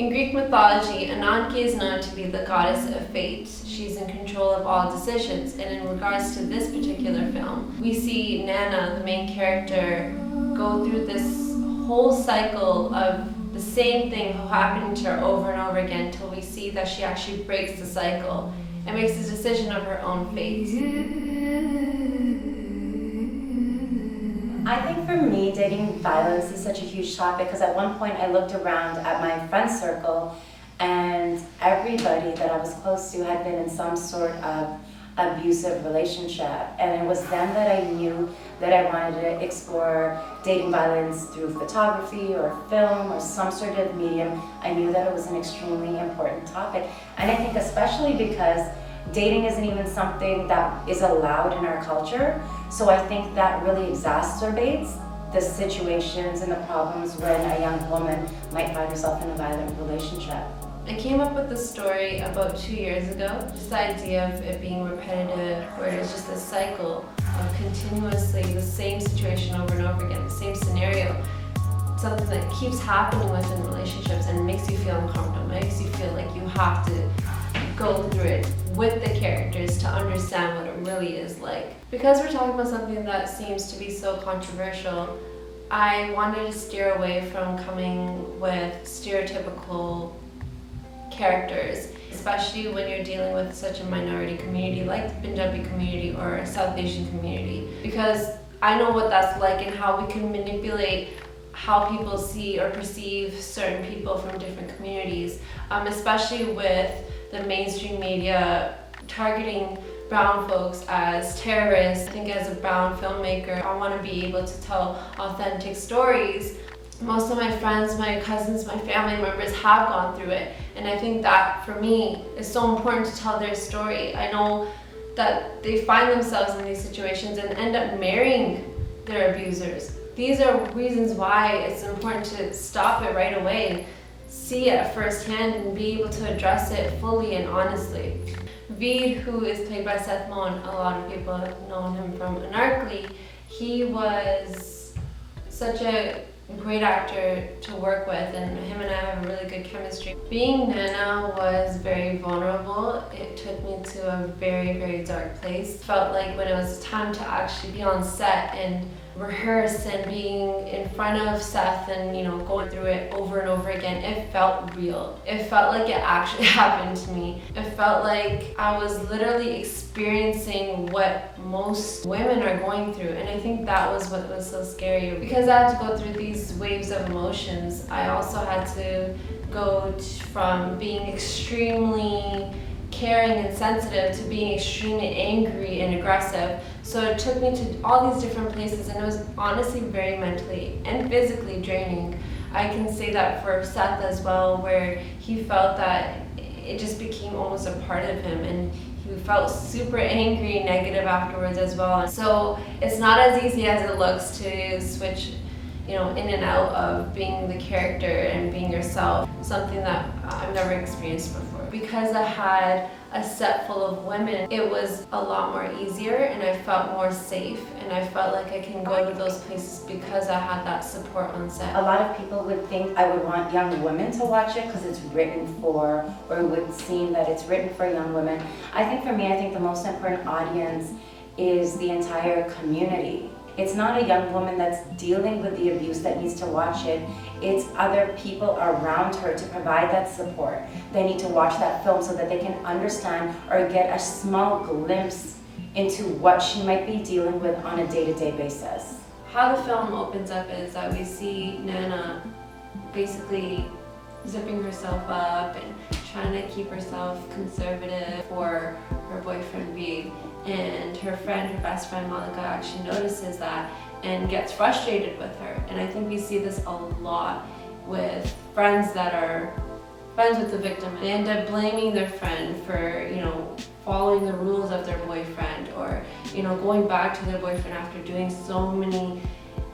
In Greek mythology, Ananke is known to be the goddess of fate. She's in control of all decisions, and in regards to this particular film, we see Nana, the main character, go through this whole cycle of the same thing happening to her over and over again until we see that she actually breaks the cycle and makes a decision of her own fate. I think for me, dating violence is such a huge topic because at one point I looked around at my friend circle and everybody that I was close to had been in some sort of abusive relationship, and it was then that I knew that I wanted to explore dating violence through photography or film or some sort of medium. I knew that it was an extremely important topic, and I think especially because dating isn't even something that is allowed in our culture, so I think that really exacerbates the situations and the problems when a young woman might find herself in a violent relationship. I came up with this story about 2 years ago. Just the idea of it being repetitive, where it's just a cycle of continuously the same situation over and over again, the same scenario. Something that keeps happening within relationships and makes you feel uncomfortable, makes you feel like you have to go through it with the characters to understand what it really is like. Because we're talking about something that seems to be so controversial, I wanted to steer away from coming with stereotypical characters, especially when you're dealing with such a minority community like the Punjabi community or South Asian community, because I know what that's like and how we can manipulate how people see or perceive certain people from different communities, especially with the mainstream media targeting brown folks as terrorists. I think as a brown filmmaker, I want to be able to tell authentic stories. Most of my friends, my cousins, my family members have gone through it, and I think that for me is so important to tell their story. I know that they find themselves in these situations and end up marrying their abusers. These are reasons why it's important to stop it right away and see it firsthand and be able to address it fully and honestly. Veed, who is played by Seth Moen, a lot of people have known him from Ananke. He was such a great actor to work with, and him and I have a really good chemistry. Being Nana was very vulnerable. It took me to a very, very dark place. Felt like when it was time to actually be on set and rehearse and being in front of Seth and going through it over and over again, it felt real. It felt like it actually happened to me. It felt like I was literally experiencing what most women are going through, and I think that was what was so scary. Because I had to go through these waves of emotions, I also had to go from being extremely caring and sensitive to being extremely angry and aggressive. So it took me to all these different places, and it was honestly very mentally and physically draining. I can say that for Seth as well, where he felt that it just became almost a part of him, and he felt super angry and negative afterwards as well. So it's not as easy as it looks to switch in and out of being the character and being yourself, something that I've never experienced before. Because I had a set full of women, it was a lot more easier, and I felt more safe, and I felt like I can go to those places because I had that support on set. A lot of people would think I would want young women to watch it because it's written for, or it would seem that it's written for young women. I think for me, I think the most important audience is the entire community. It's not a young woman that's dealing with the abuse that needs to watch it. It's other people around her to provide that support. They need to watch that film so that they can understand or get a small glimpse into what she might be dealing with on a day-to-day basis. How the film opens up is that we see Nana basically zipping herself up and trying to keep herself conservative for her boyfriend Veed. And her best friend Malika actually notices that and gets frustrated with her. And I think we see this a lot with friends that are friends with the victim. They end up blaming their friend for, following the rules of their boyfriend, or, going back to their boyfriend after doing so many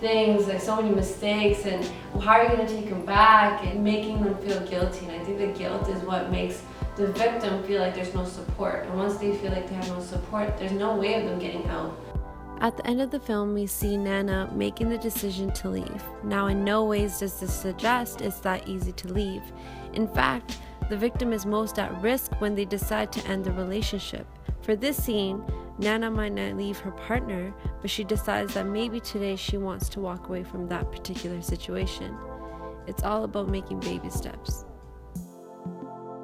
things, like so many mistakes, and how are you going to take him back, and making them feel guilty. And I think the guilt is what makes the victim feel like there's no support. And once they feel like they have no support, there's no way of them getting out. At the end of the film, we see Nana making the decision to leave. Now, in no ways does this suggest it's that easy to leave. In fact, the victim is most at risk when they decide to end the relationship. For this scene, Nana might not leave her partner, but she decides that maybe today she wants to walk away from that particular situation. It's all about making baby steps.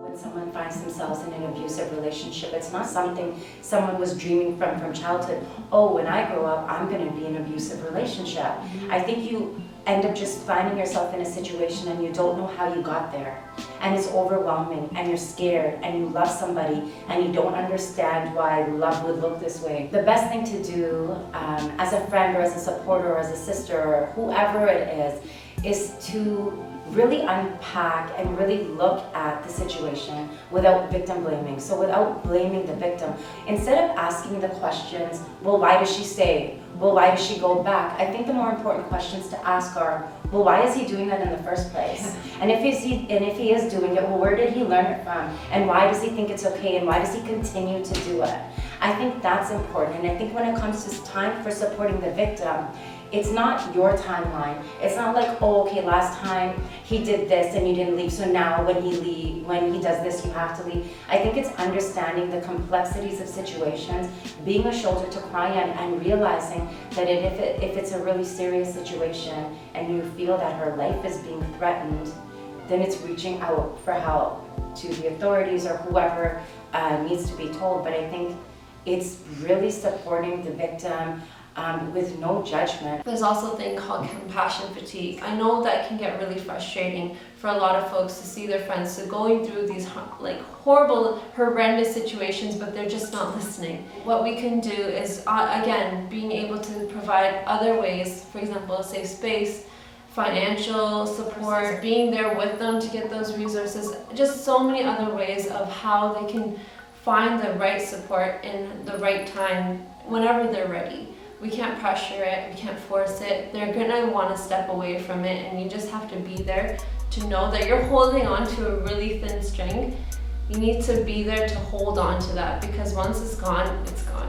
When someone finds themselves in an abusive relationship, it's not something someone was dreaming from childhood. Oh, when I grow up, I'm going to be in an abusive relationship. I think you end up just finding yourself in a situation and you don't know how you got there. And it's overwhelming and you're scared and you love somebody and you don't understand why love would look this way. The best thing to do as a friend or as a supporter or as a sister or whoever it is to really unpack and really look at the situation without victim blaming. So without blaming the victim, instead of asking the questions, well, why does she stay? Well, why does she go back? I think the more important questions to ask are, well, why is he doing that in the first place? And if he is doing it, well, where did he learn it from? And why does he think it's okay? And why does he continue to do it? I think that's important. And I think when it comes to time for supporting the victim, it's not your timeline. It's not like, oh, okay, last time he did this and you didn't leave, so now when he does this, you have to leave. I think it's understanding the complexities of situations, being a shoulder to cry on, and realizing that if it's a really serious situation and you feel that her life is being threatened, then it's reaching out for help to the authorities or whoever needs to be told. But I think it's really supporting the victim with no judgment. There's also a thing called compassion fatigue. I know that can get really frustrating for a lot of folks to see their friends going through these horrible, horrendous situations, but they're just not listening. What we can do is, again, being able to provide other ways, for example, a safe space, financial support, being there with them to get those resources, just so many other ways of how they can find the right support in the right time whenever they're ready. We can't pressure it, we can't force it. They're gonna want to step away from it, and you just have to be there to know that you're holding on to a really thin string. You need to be there to hold on to that, because once it's gone, it's gone.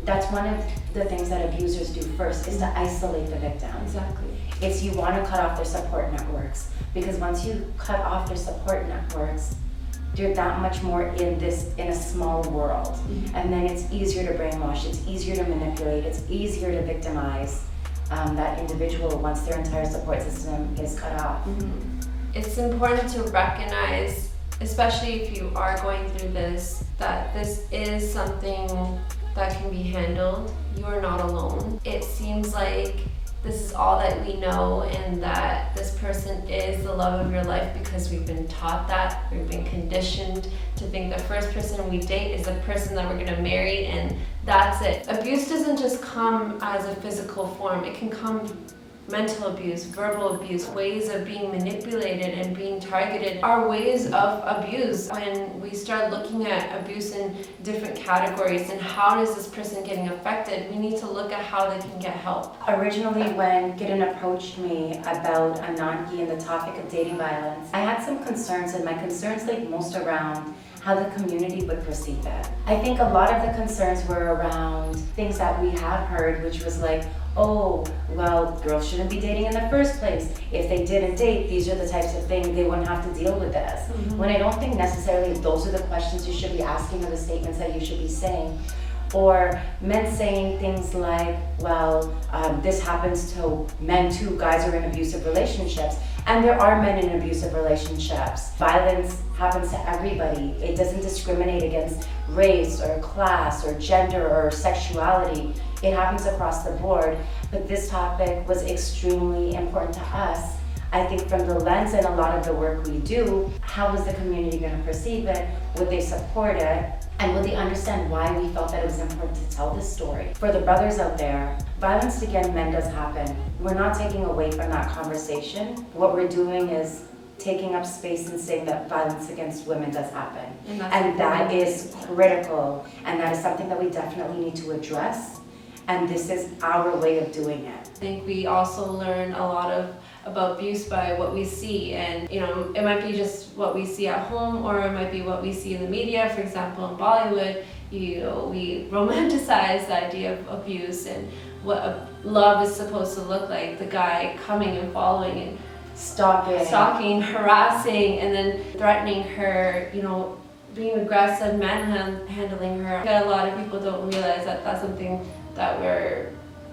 That's one of the things that abusers do first, is to isolate the victim. Exactly. It's you want to cut off their support networks, because once you cut off their support networks, you're that much more in a small world. And then it's easier to brainwash, it's easier to manipulate, it's easier to victimize that individual once their entire support system is cut off. It's important to recognize, especially if you are going through this, that this is something that can be handled. You are not alone. It seems like this is all that we know, and that this person is the love of your life because we've been taught that, we've been conditioned to think the first person we date is the person that we're gonna marry, and that's it. Abuse doesn't just come as a physical form, it can come mental abuse, verbal abuse, ways of being manipulated and being targeted are ways of abuse. When we start looking at abuse in different categories and how is this person getting affected, we need to look at how they can get help. Originally, when Gideon approached me about Ananke and the topic of dating violence, I had some concerns, and my concerns laid most around how the community would perceive it. I think a lot of the concerns were around things that we have heard, which was like, oh, well, girls shouldn't be dating in the first place. If they didn't date, these are the types of things, they wouldn't have to deal with this. When I don't think necessarily those are the questions you should be asking or the statements that you should be saying. Or men saying things like, well, this happens to men too, guys are in abusive relationships. And there are men in abusive relationships. Violence happens to everybody. It doesn't discriminate against race or class or gender or sexuality. It happens across the board. But this topic was extremely important to us. I think from the lens and a lot of the work we do, how was the community going to perceive it? Would they support it? And would they understand why we felt that it was important to tell this story? For the brothers out there, violence against men does happen. We're not taking away from that conversation. What we're doing is taking up space and saying that violence against women does happen. And that is critical. And that is something that we definitely need to address. And this is our way of doing it. I think we also learn a lot of about abuse by what we see, and you know, it might be just what we see at home, or it might be what we see in the media. For example, in Bollywood, you know, we romanticize the idea of abuse and what love is supposed to look like. The guy coming and following and stalking, harassing, and then threatening her, you know, being aggressive, manhandling her. A lot of people don't realize that that's something that we're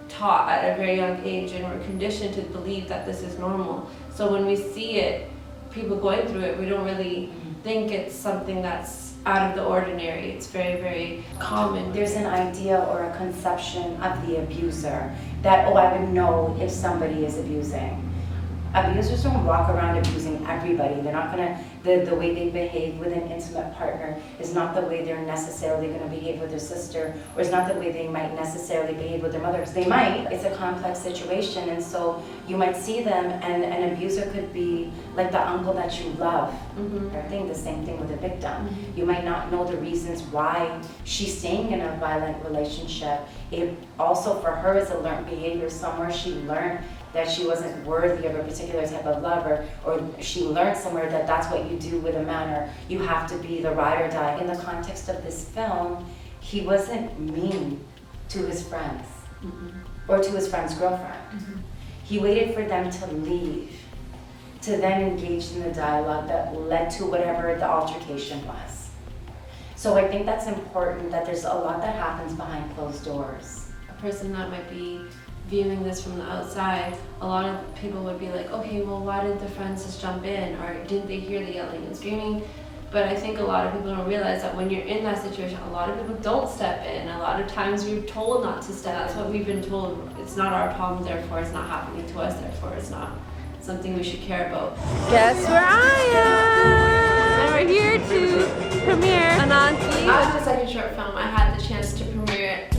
taught at a very young age, and we're conditioned to believe that this is normal. So when we see it, people going through it, we don't really think it's something that's out of the ordinary. It's very, very common. There's an idea or a conception of the abuser that, oh, I would know if somebody is abusing. Abusers don't walk around abusing everybody. They're not gonna, the way they behave with an intimate partner is not the way they're necessarily gonna behave with their sister, or is not the way they might necessarily behave with their mother. They might. It's a complex situation, and so you might see them, and an abuser could be like the uncle that you love. I think the same thing with a victim. You might not know the reasons why she's staying in a violent relationship. It also, for her, is a learned behavior. Somewhere she learned that she wasn't worthy of a particular type of love, or she learned somewhere that that's what you do with a man, or you have to be the ride or die. In the context of this film, he wasn't mean to his friends or to his friend's girlfriend. He waited for them to leave, to then engage in the dialogue that led to whatever the altercation was. So I think that's important, that there's a lot that happens behind closed doors. A person that might be viewing this from the outside, a lot of people would be like, okay, well, why did the friends just jump in, or didn't they hear the yelling and screaming? But I think a lot of people don't realize that when you're in that situation, a lot of people don't step in. A lot of times we're told not to step. That's what we've been told. It's not our problem, therefore it's not happening to us, therefore it's not something we should care about. Guess where I am? And we're here to premiere Ananke. After the second short film, I had the chance to premiere it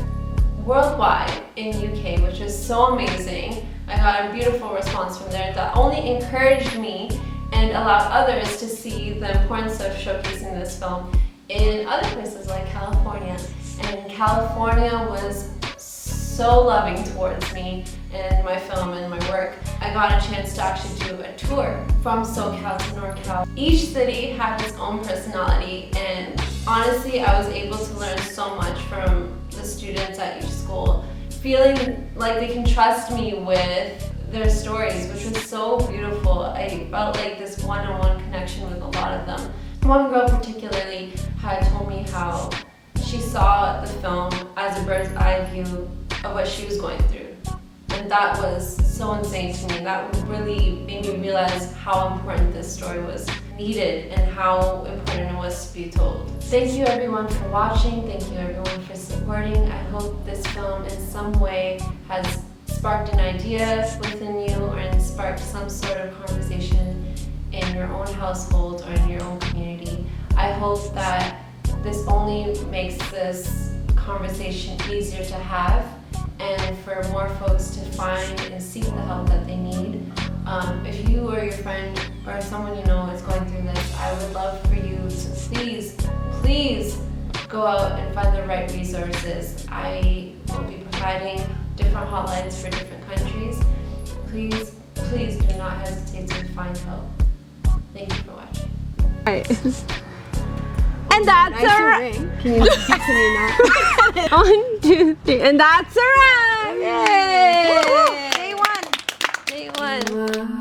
worldwide in UK, which was so amazing. I got a beautiful response from there that only encouraged me and allowed others to see the importance of showcasing this film in other places like California. And California was so loving towards me and my film and my work. I got a chance to actually do a tour from SoCal to NorCal. Each city had its own personality, and honestly, I was able to learn so much from the students at each school, feeling like they can trust me with their stories, which was so beautiful. I felt like this one-on-one connection with a lot of them. One girl particularly had told me how she saw the film as a bird's eye view of what she was going through. And that was so insane to me. That really made me realize how important this story was needed and how important it was to be told. Thank you everyone for watching. Thank you everyone for supporting. I hope this film in some way has sparked an idea within you, or sparked some sort of conversation in your own household or in your own community. I hope that this only makes this conversation easier to have, and for more folks to find and seek the help that they need. If you or your friend or someone you know is going through this, I would love for you to please go out and find the right resources. I will be providing different hotlines for different countries. Please do not hesitate to find help. Thank you for watching. Right. And that's a wrap. Can you text me now? 1, 2, 3, and that's a wrap! Yay! Day one. Day one.